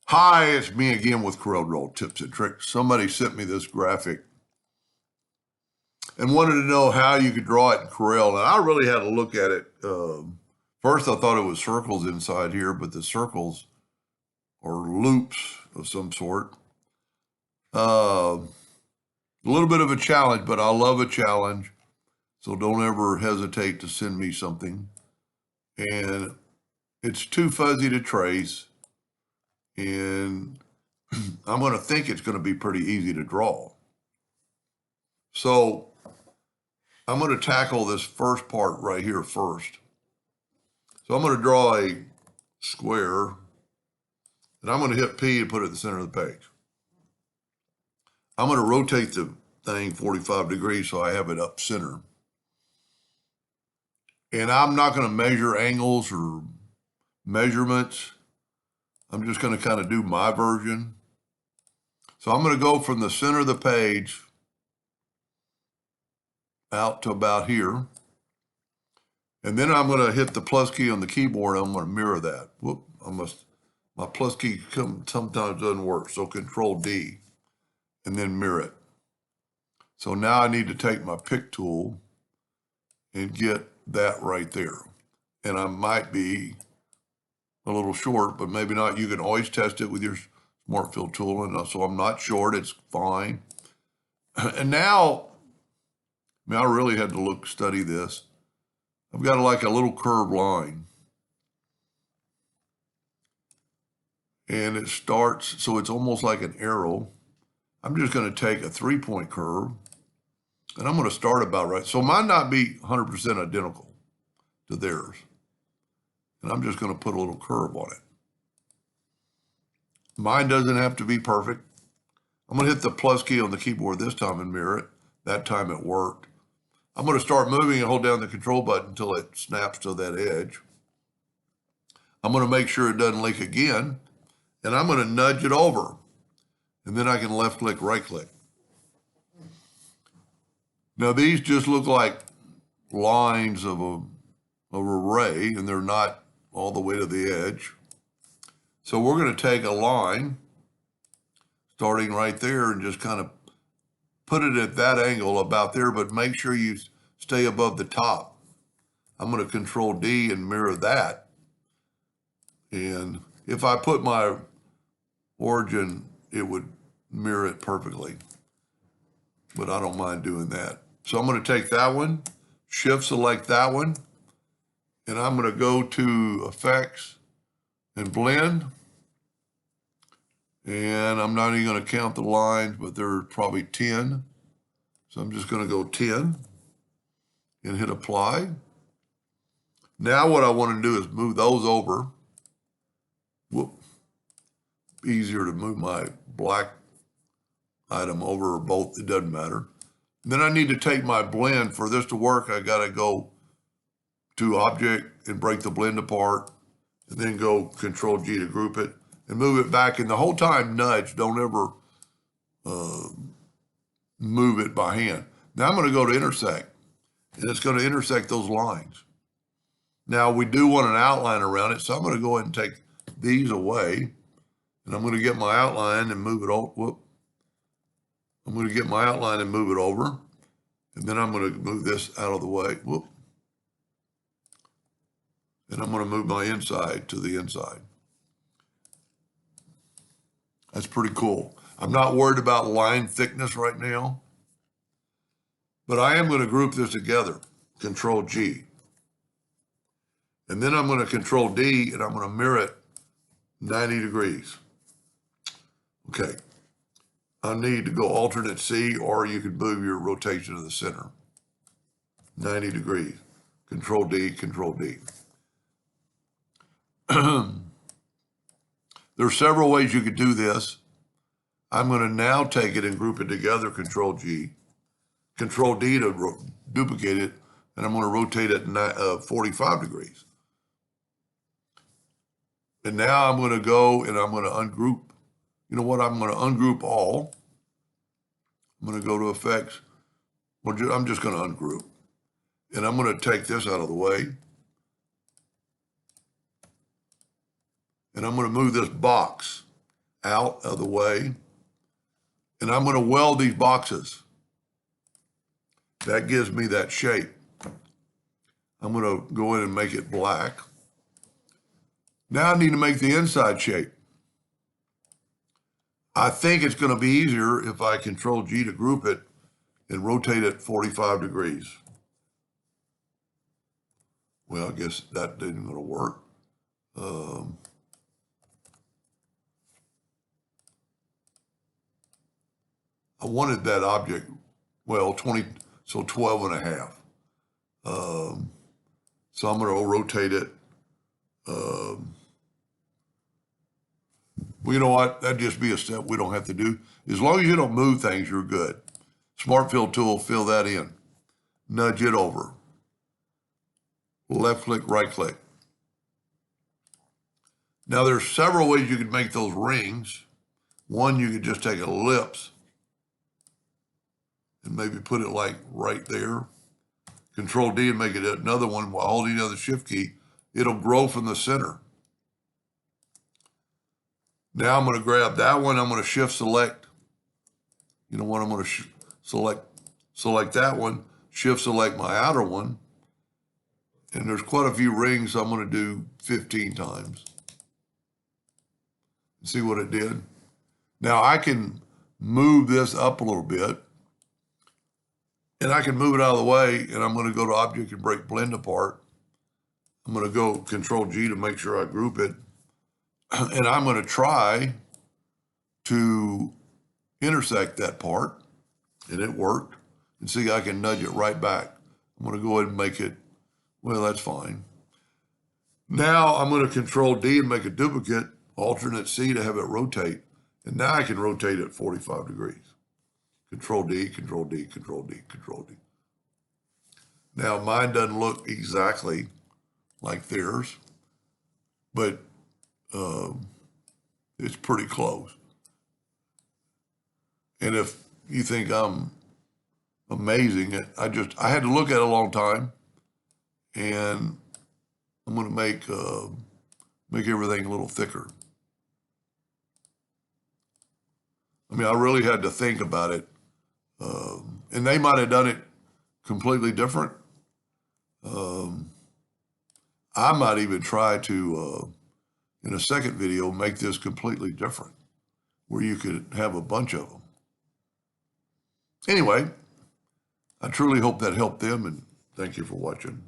Hi, it's me again with Corel Draw Tips and Tricks. Somebody sent me this graphic and wanted to know how you could draw it in Corel. And I really had to look at it. First, I thought it was circles inside here, but the circles are loops of some sort. A little bit of a challenge, but I love a challenge. So don't ever hesitate to send me something. And it's too fuzzy to trace. And I'm going to think it's going to be pretty easy to draw. So I'm going to tackle this first part right here first. So I'm going to draw a square, and I'm going to hit P and put it in the center of the page. I'm going to rotate the thing 45 degrees so I have it up center. And I'm not going to measure angles or measurements. I'm just going to kind of do my version. So I'm going to go from the center of the page out to about here. And then I'm going to hit the plus key on the keyboard. I'm going to mirror that. Whoop, my plus key sometimes doesn't work. So Control D and then mirror it. So now I need to take my pick tool and get that right there. And I might be a little short, but maybe not. You can always test it with your Smart Fill tool. And so I'm not short, it's fine. And now, I really had to study this. I've got like a little curved line. And it starts, so it's almost like an arrow. I'm just going to take a 3-point curve, and I'm going to start about right. So mine not be 100% identical to theirs. And I'm just going to put a little curve on it. Mine doesn't have to be perfect. I'm going to hit the plus key on the keyboard this time and mirror it. That time it worked. I'm going to start moving and hold down the control button until it snaps to that edge. I'm going to make sure it doesn't leak again, and I'm going to nudge it over. And then I can left click, right click. Now these just look like lines of an array, and they're not all the way to the edge. So we're going to take a line starting right there and just kind of put it at that angle about there, but make sure you stay above the top. I'm going to Control D and mirror that. And if I put my origin, it would mirror it perfectly. But I don't mind doing that. So I'm going to take that one, Shift select that one, and I'm going to go to Effects and Blend. And I'm not even going to count the lines, but there are probably 10. So I'm just going to go 10 and hit Apply. Now what I want to do is move those over. Whoop. Easier to move my black item over or both, it doesn't matter. And then I need to take my blend. For this to work, I got to go to Object and break the blend apart, and then go Control G to group it and move it back. And the whole time nudge, don't ever move it by hand. Now I'm going to go to intersect, and it's going to intersect those lines. Now we do want an outline around it, so I'm going to go ahead and take these away, and I'm going to get my outline and move it over. Whoop. I'm going to get my outline and move it over, and then I'm going to move this out of the way. Whoop. And I'm going to move my inside to the inside. That's pretty cool. I'm not worried about line thickness right now, but I am going to group this together. Control G. And then I'm going to Control D, and I'm going to mirror it 90 degrees. Okay. I need to go alternate C, or you could move your rotation to the center. 90 degrees. Control D, Control D. There are several ways you could do this. I'm going to now take it and group it together, Control G. Control D to duplicate it, and I'm going to rotate it 45 degrees. And now I'm going to go and I'm going to ungroup. You know what? I'm going to ungroup all. I'm going to go to Effects. Well, I'm just going to ungroup. And I'm going to take this out of the way. And I'm going to move this box out of the way. And I'm going to weld these boxes. That gives me that shape. I'm going to go in and make it black. Now I need to make the inside shape. I think it's going to be easier if I Control G to group it and rotate it 45 degrees. Well, I guess that didn't going to work. I wanted that object, well, 20, so 12 and a half. So I'm going to rotate it. Well, you know what? That'd just be a step we don't have to do. As long as you don't move things, you're good. Smart Fill tool, fill that in. Nudge it over. Left click, right click. Now there's several ways you could make those rings. One, you could just take an ellipse and maybe put it like right there. Control D and make it another one while holding the other shift key. It'll grow from the center. Now I'm going to grab that one. I'm going to shift select. You know what? I'm going to select that one, shift select my outer one. And there's quite a few rings, so I'm going to do 15 times. See what it did? Now I can move this up a little bit. And I can move it out of the way, and I'm going to go to Object and Break Blend Apart. I'm going to go Control G to make sure I group it. And I'm going to try to intersect that part, and it worked. And see, I can nudge it right back. I'm going to go ahead and make it, well, that's fine. Now I'm going to Control D and make a duplicate, alternate C to have it rotate. And now I can rotate it 45 degrees. Control D, Control D, Control D, Control D. Now mine doesn't look exactly like theirs, but it's pretty close. And if you think I'm amazing, I had to look at it a long time, and I'm going to make everything a little thicker. I mean, I really had to think about it. And they might have done it completely different. I might even try to, in a second video, make this completely different, where you could have a bunch of them. Anyway, I truly hope that helped them, and thank you for watching.